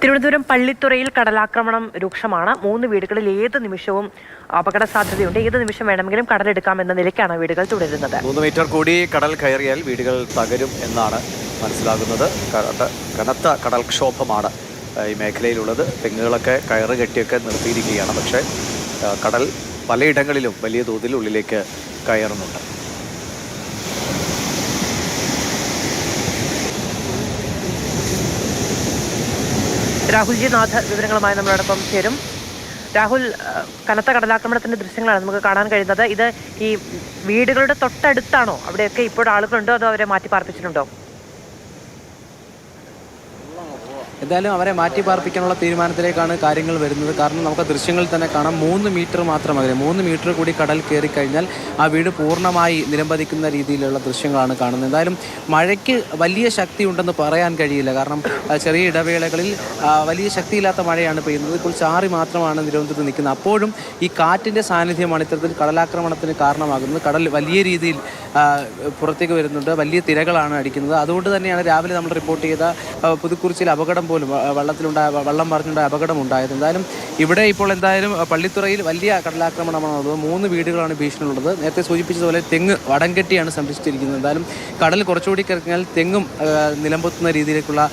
തിരുവനന്തപുരം പള്ളിത്തുറയിൽ കടലാക്രമണം രൂക്ഷമാണ്. 3 വീടുകളിൽ ഏത് നിമിഷവും അപകട സാധ്യതയുണ്ട്. ഏത് നിമിഷം വേണമെങ്കിലും കടലെടുക്കാമെന്ന നിലയ്ക്കാണ് വീടുകൾ തുടരുന്നത്. 3 മീറ്റർ കൂടി കടൽ കയറിയാൽ വീടുകൾ തകരും എന്നാണ് മനസ്സിലാകുന്നത്. കനത്ത കടൽക്ഷോഭമാണ് ഈ മേഖലയിലുള്ളത്. തെങ്ങുകളൊക്കെ കയറ് കെട്ടിയൊക്കെ നിർത്തിയിരിക്കുകയാണ്. പക്ഷേ കടൽ പലയിടങ്ങളിലും വലിയ തോതിൽ ഉള്ളിലേക്ക് കയറുന്നുണ്ട്. രാഹുൽ ജി നാഥ് വിവരങ്ങളുമായി നമ്മളോടൊപ്പം ചേരും. രാഹുൽ, കനത്ത കടലാക്രമണത്തിന്റെ ദൃശ്യങ്ങളാണ് നമുക്ക് കാണാൻ കഴിയുന്നത്. ഇത് ഈ വീടുകളുടെ തൊട്ടടുത്താണോ? അവിടെയൊക്കെ ഇപ്പോൾ ആളുകളുണ്ടോ, അതോ അവരെ മാറ്റി പാർപ്പിച്ചിട്ടുണ്ടോ? എന്തായാലും അവരെ മാറ്റി പാർപ്പിക്കാനുള്ള തീരുമാനത്തിലേക്കാണ് കാര്യങ്ങൾ വരുന്നത്. കാരണം നമുക്ക് ദൃശ്യങ്ങളിൽ തന്നെ കാണാം, 3 മീറ്റർ മാത്രം മതി. 3 മീറ്റർ കൂടി കടൽ കയറി കഴിഞ്ഞാൽ ആ വീട് പൂർണ്ണമായി നിലംപതിക്കുന്ന രീതിയിലുള്ള ദൃശ്യങ്ങളാണ് കാണുന്നത്. എന്തായാലും മഴയ്ക്ക് വലിയ ശക്തി ഉണ്ടെന്ന് പറയാൻ കഴിയില്ല. കാരണം ചെറിയ ഇടവേളകളിൽ വലിയ ശക്തിയില്ലാത്ത മഴയാണ് പെയ്യുന്നത്. ഇപ്പോൾ ചാറി മാത്രമാണ് തിരുവനന്തപുരത്ത് നിൽക്കുന്നത്. അപ്പോഴും ഈ കാറ്റിൻ്റെ സാന്നിധ്യമാണ് ഇത്തരത്തിൽ കടലാക്രമണത്തിന് കാരണമാകുന്നത്. കടൽ വലിയ രീതിയിൽ പുറത്തേക്ക് വരുന്നുണ്ട്. വലിയ തിരകളാണ് അടിക്കുന്നത്. അതുകൊണ്ട് തന്നെയാണ് രാവിലെ നമ്മൾ റിപ്പോർട്ട് ചെയ്ത പുതുക്കുറിച്ചിൽ അപകടം പോലും വെള്ളം മറിഞ്ഞുണ്ടായ അപകടം ഉണ്ടായത്. എന്തായാലും ഇവിടെ ഇപ്പോൾ എന്തായാലും പള്ളിത്തുറയിൽ വലിയ കടലാക്രമണമാണുള്ളത്. 3 വീടുകളാണ് ഭീഷണിയുള്ളത്. നേരത്തെ സൂചിപ്പിച്ചതുപോലെ തെങ്ങ് വടംകെട്ടിയാണ് സംരക്ഷിച്ചിരിക്കുന്നത്. എന്തായാലും കടൽ കുറച്ചുകൂടി കഴിഞ്ഞാൽ തെങ്ങും നിലംപൊത്തുന്ന രീതിയിലേക്കുള്ള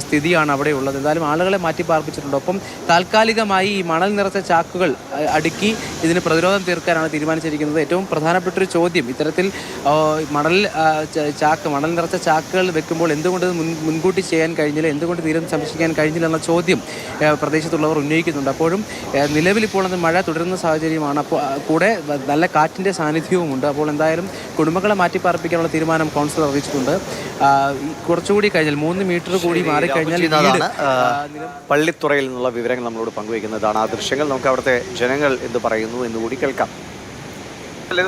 സ്ഥിതിയാണ് അവിടെ ഉള്ളത്. എന്തായാലും ആളുകളെ മാറ്റി പാർപ്പിച്ചിട്ടുണ്ട്. ഒപ്പം താൽക്കാലികമായി ഈ മണൽ നിറച്ച ചാക്കുകൾ അടുക്കി ഇതിന് പ്രതിരോധം തീർക്കാനാണ് തീരുമാനിച്ചിരിക്കുന്നത്. ഏറ്റവും പ്രധാനപ്പെട്ടൊരു ചോദ്യം, ഇത്തരത്തിൽ മണൽ നിറച്ച ചാക്കുകൾ വെക്കുമ്പോൾ എന്തുകൊണ്ട് മുൻകൂട്ടി ചെയ്യാൻ കഴിഞ്ഞില്ല, എന്തുകൊണ്ട് തീരം സംരക്ഷിക്കാൻ കഴിഞ്ഞില്ല എന്ന ചോദ്യം പ്രദേശത്തുള്ളവർ ഉന്നയിക്കുന്നുണ്ട്. അപ്പോഴും നിലവിലിപ്പോൾ മഴ തുടരുന്ന സാഹചര്യമാണ്. അപ്പോൾ കൂടെ നല്ല കാറ്റിൻ്റെ സാന്നിധ്യവുമുണ്ട്. അപ്പോൾ എന്തായാലും കുടുംബങ്ങളെ മാറ്റി പാർപ്പിക്കാനുള്ള തീരുമാനം കൗൺസിലർ അറിയിച്ചിട്ടുണ്ട്. കുറച്ചുകൂടി കഴിഞ്ഞാൽ 3 മീറ്റർ കൂടി മാറിക്കഴിഞ്ഞാൽ പള്ളിത്തുറയിൽ നിന്നുള്ള വിവരങ്ങൾ നമ്മളോട് പങ്കുവയ്ക്കുന്നതാണ്. ആ ദൃശ്യങ്ങൾ നമുക്ക് അവിടുത്തെ ജനങ്ങൾ എന്ത് പറയുന്നു എന്ന് കൂടി കേൾക്കാം.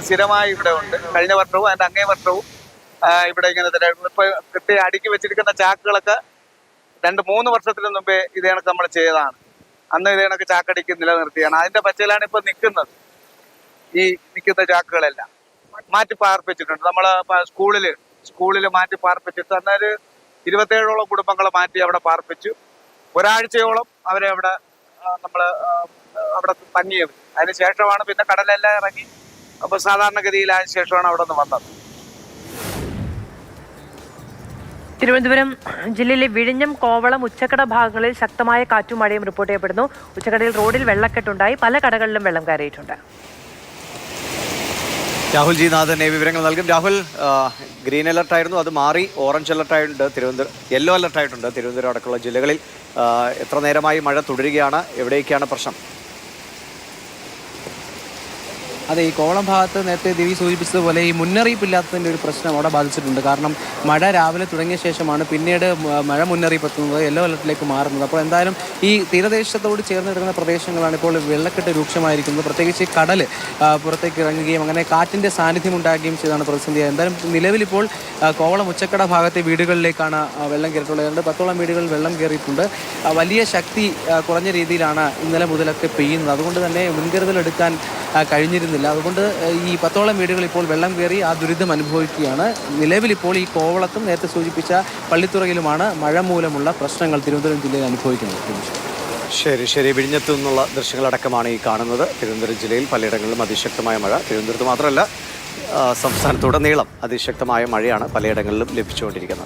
സ്ഥിരമായി ഇവിടെ ഉണ്ട്. കഴിഞ്ഞ വർഷവും അതിന്റെ അങ്ങേ വർഷവും ഇവിടെ ഇങ്ങനെ ഇപ്പൊ കിട്ടി അടുക്കി വെച്ചിരിക്കുന്ന ചാക്കുകളൊക്കെ 2-3 വർഷത്തിന് മുമ്പേ ഇത് കണക്ക് നമ്മൾ ചെയ്തതാണ്. അന്ന് ഇത് കണക്ക് ചാക്കടിക്ക് നിലനിർത്തിയാണ്. അതിന്റെ പച്ചയിലാണ് ഇപ്പൊ നിൽക്കുന്ന ചാക്കുകളെല്ലാം മാറ്റി പാർപ്പിച്ചിട്ടുണ്ട്. നമ്മള് സ്കൂളില് മാറ്റി പാർപ്പിച്ചിട്ട് അന്നൊരു 27ഓളം കുടുംബങ്ങളെ മാറ്റി അവിടെ പാർപ്പിച്ചു. ഒരാഴ്ചയോളം അവരെ അവിടെ തങ്ങിയത്. അതിന് ശേഷമാണ് പിന്നെ കടലെല്ലാം ഇറങ്ങി. അപ്പൊ സാധാരണഗതിയിൽ അതിന് ശേഷമാണ് അവിടെ നിന്ന് വന്നത്. തിരുവനന്തപുരം ജില്ലയിലെ വിഴിഞ്ഞം, കോവളം, ഉച്ചക്കട ഭാഗങ്ങളിൽ ശക്തമായ കാറ്റും മഴയും റിപ്പോർട്ട് ചെയ്യപ്പെടുന്നു. ഉച്ചക്കടയിൽ റോഡിൽ വെള്ളക്കെട്ടുണ്ടായി. പല കടകളിലും വെള്ളം കയറിയിട്ടുണ്ട്. രാഹുൽ ജി നാഥൻ വിവരങ്ങൾ നൽകും. രാഹുൽ, ഗ്രീൻ അലർട്ടായിരുന്നു, അത് മാറി ഓറഞ്ച് അലർട്ടായിട്ടുണ്ട്. യെല്ലോ അലർട്ടായിട്ടുണ്ട് തിരുവനന്തപുരം അടക്കമുള്ള ജില്ലകളിൽ. എത്ര നേരമായി മഴ തുടരുകയാണ്? എവിടേക്കാണ് പ്രശ്നം? അതെ, ഈ കോവളം ഭാഗത്ത് നേരത്തെ ദിവി സൂചിപ്പിച്ചതുപോലെ ഈ മുന്നറിയിപ്പില്ലാത്തതിൻ്റെ ഒരു പ്രശ്നം അവിടെ ബാധിച്ചിട്ടുണ്ട്. കാരണം മഴ രാവിലെ തുടങ്ങിയ ശേഷമാണ് പിന്നീട് മഴ മുന്നറിയിപ്പ് എത്തുന്നത്, യെല്ലോ അലർട്ടിലേക്ക് മാറുന്നത്. അപ്പോൾ എന്തായാലും ഈ തീരദേശത്തോട് ചേർന്ന് കിടക്കുന്ന പ്രദേശങ്ങളാണ് ഇപ്പോൾ വെള്ളക്കെട്ട് രൂക്ഷമായിരിക്കുന്നത്. പ്രത്യേകിച്ച് കടൽ പുറത്തേക്ക് ഇറങ്ങുകയും അങ്ങനെ കാറ്റിൻ്റെ സാന്നിധ്യം ഉണ്ടാകുകയും ചെയ്താണ് പ്രതിസന്ധി. എന്തായാലും നിലവിലിപ്പോൾ കോവളം ഉച്ചക്കട ഭാഗത്തെ വീടുകളിലേക്കാണ് വെള്ളം കയറിയിട്ടുള്ളത്. 10ഓളം വീടുകളിൽ വെള്ളം കയറിയിട്ടുണ്ട്. വലിയ ശക്തി കുറഞ്ഞ രീതിയിലാണ് ഇന്നലെ മുതലൊക്കെ പെയ്യുന്നത്. അതുകൊണ്ട് തന്നെ മുൻകരുതലെടുക്കാൻ കഴിഞ്ഞിരുന്നില്ല. അതുകൊണ്ട് ഈ 10ഓളം വീടുകൾ ഇപ്പോൾ വെള്ളം കയറി ആ ദുരിതം അനുഭവിക്കുകയാണ്. നിലവിലിപ്പോൾ ഈ കോവളത്തും നേരത്തെ സൂചിപ്പിച്ച പള്ളിത്തുറയിലുമാണ് മഴ മൂലമുള്ള പ്രശ്നങ്ങൾ തിരുവനന്തപുരം ജില്ലയിൽ അനുഭവിക്കുന്നത്. ശരി. വിഴിഞ്ഞത്തു നിന്നുള്ള ദൃശ്യങ്ങളടക്കമാണ് ഈ കാണുന്നത്. തിരുവനന്തപുരം ജില്ലയിൽ പലയിടങ്ങളിലും അതിശക്തമായ മഴ. തിരുവനന്തപുരത്ത് മാത്രമല്ല, സംസ്ഥാനത്തുടനീളം അതിശക്തമായ മഴയാണ് പലയിടങ്ങളിലും ലഭിച്ചുകൊണ്ടിരിക്കുന്നത്.